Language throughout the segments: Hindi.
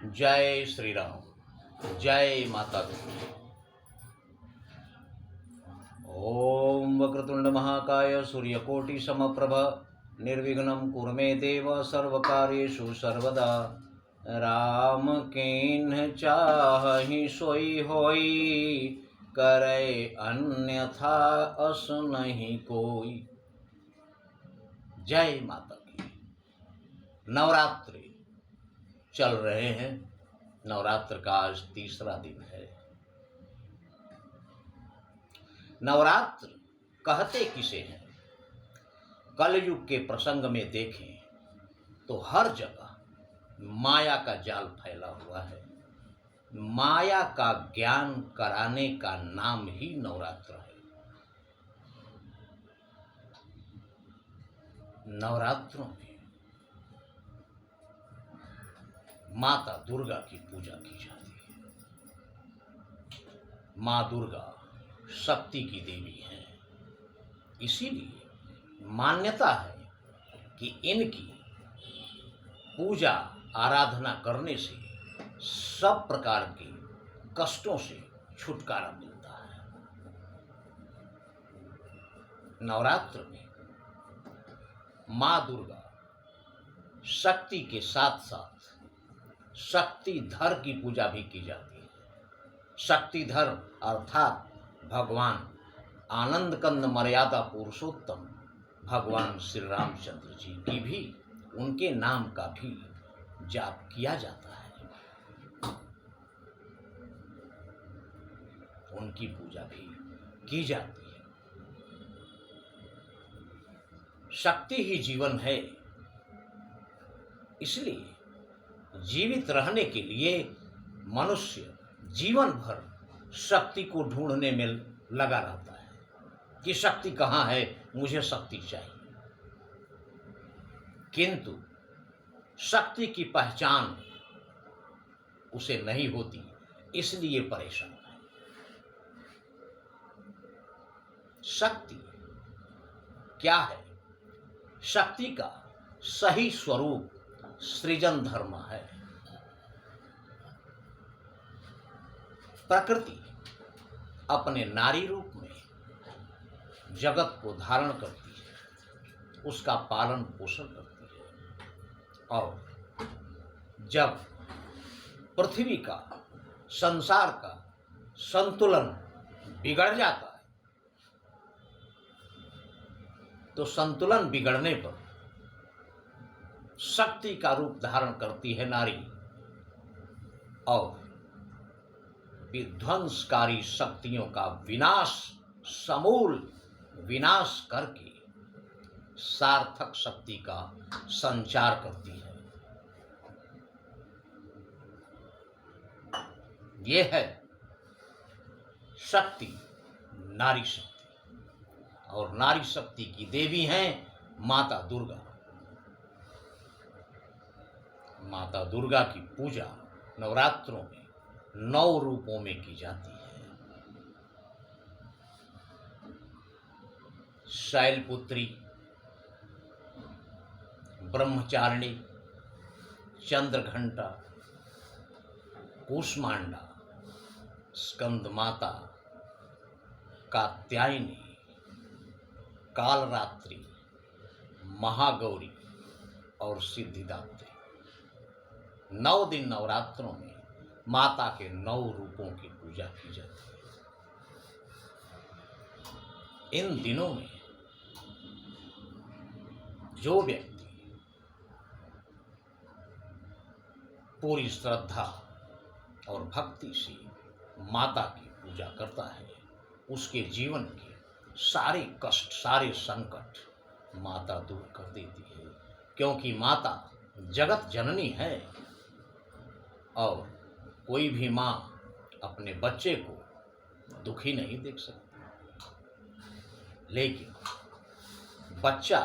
जय श्री राम। जय माता दी। ओम वक्रतुंड महाकाय सूर्यकोटि समप्रभ निर्विघ्नं कुरु मे देव सर्वकार्येषु सर्वदा। राम किन्ह चाहि सोई होई, करे अन्यथा अस नहीं कोई। जय माता की। नवरात्रि चल रहे हैं। नवरात्र का आज तीसरा दिन है। नवरात्र कहते किसे हैं? कलयुग के प्रसंग में देखें तो हर जगह माया का जाल फैला हुआ है। माया का ज्ञान कराने का नाम ही नवरात्र है। नवरात्रों में माता दुर्गा की पूजा की जाती है। माँ दुर्गा शक्ति की देवी हैं। इसीलिए मान्यता है कि इनकी पूजा आराधना करने से सब प्रकार के कष्टों से छुटकारा मिलता है। नवरात्र में माँ दुर्गा शक्ति के साथ साथ शक्तिधर की पूजा भी की जाती है। शक्तिधर अर्थात भगवान आनंद कंद मर्यादा पुरुषोत्तम भगवान श्री रामचंद्र जी की भी, उनके नाम का भी जाप किया जाता है। उनकी पूजा भी की जाती है। शक्ति ही जीवन है। इसलिए जीवित रहने के लिए मनुष्य जीवन भर शक्ति को ढूंढने में लगा रहता है कि शक्ति कहाँ है, मुझे शक्ति चाहिए। किंतु शक्ति की पहचान उसे नहीं होती, इसलिए परेशान है। शक्ति क्या है? शक्ति का सही स्वरूप सृजन धर्म है। प्रकृति अपने नारी रूप में जगत को धारण करती है, उसका पालन पोषण करती है। और जब पृथ्वी का, संसार का संतुलन बिगड़ जाता है, तो संतुलन बिगड़ने पर शक्ति का रूप धारण करती है नारी, और विध्वंसकारी शक्तियों का विनाश, समूल विनाश करके सार्थक शक्ति का संचार करती है। यह है शक्ति, नारी शक्ति। और नारी शक्ति की देवी हैं माता दुर्गा। माता दुर्गा की पूजा नवरात्रों में 9 रूपों में की जाती है। शैलपुत्री, ब्रह्मचारिणी, चंद्रघंटा, कूष्मांडा, स्कंद माता, कात्यायनी, कालरात्रि, महागौरी और सिद्धिदात्री। 9 दिन नवरात्रों में माता के 9 रूपों की पूजा की जाती है। इन दिनों में जो व्यक्ति पूरी श्रद्धा और भक्ति से माता की पूजा करता है, उसके जीवन के सारे कष्ट, सारे संकट माता दूर कर देती है। क्योंकि माता जगत जननी है, और कोई भी माँ अपने बच्चे को दुखी नहीं देख सकती। लेकिन बच्चा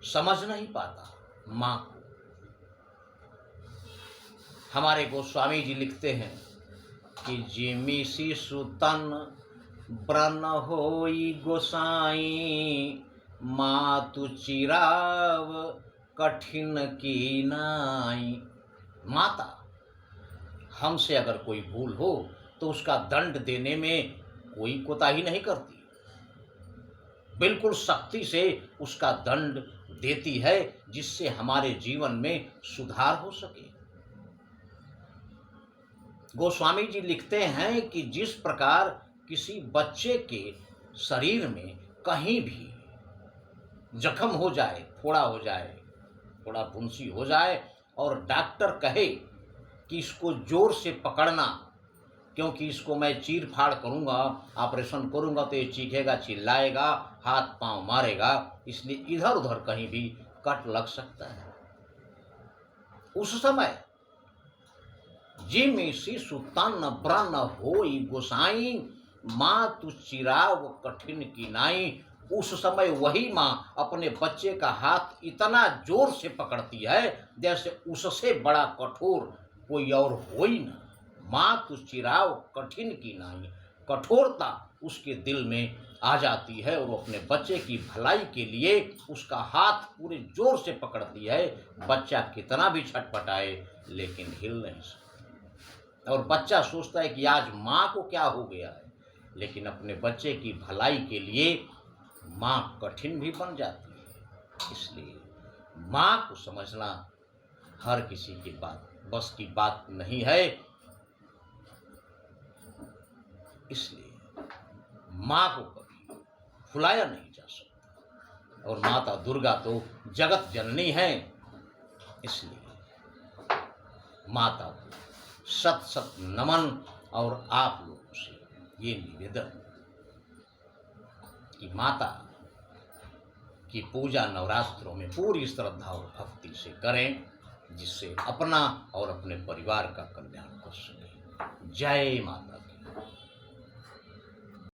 समझ नहीं पाता माँ को। हमारे गोस्वामी जी लिखते हैं कि जिमि शिशु तन ब्रन होई गोसाई, मातु चिराव कठिन की नाई। माता, हमसे अगर कोई भूल हो तो उसका दंड देने में कोई कोताही नहीं करती, बिल्कुल सख्ती से उसका दंड देती है, जिससे हमारे जीवन में सुधार हो सके। गोस्वामी जी लिखते हैं कि जिस प्रकार किसी बच्चे के शरीर में कहीं भी जख्म हो जाए, फोड़ा हो जाए, थोड़ा फुंसी हो जाए और डॉक्टर कहे कि इसको जोर से पकड़ना, क्योंकि इसको मैं चीर फाड़ करूंगा, ऑपरेशन करूंगा तो ये चीखेगा, चिल्लाएगा, हाथ पांव मारेगा, इसलिए इधर उधर कहीं भी कट लग सकता है। उस समय जिम शिशु तन ब्रन होई गोसाई, माँ तु चिराव कठिन की नाई। उस समय वही माँ अपने बच्चे का हाथ इतना जोर से पकड़ती है जैसे उससे बड़ा कठोर कोई और हो ही ना। माँ तु चिराव कठिन की नाई, कठोरता उसके दिल में आ जाती है और वो अपने बच्चे की भलाई के लिए उसका हाथ पूरे जोर से पकड़ती है। बच्चा कितना भी छटपटाए लेकिन हिल नहीं सकता, और बच्चा सोचता है कि आज माँ को क्या हो गया है, लेकिन अपने बच्चे की भलाई के लिए माँ कठिन भी बन जाती है। इसलिए माँ को समझना हर किसी की बस की बात नहीं है। इसलिए माँ को कभी भुलाया नहीं जा सकता, और माता दुर्गा तो जगत जननी है। इसलिए माता को सत सत नमन, और आप लोगों से ये निवेदन कि माता की पूजा नवरात्रों में पूरी श्रद्धा और भक्ति से करें, जिससे अपना और अपने परिवार का कल्याण कर सके। जय माता।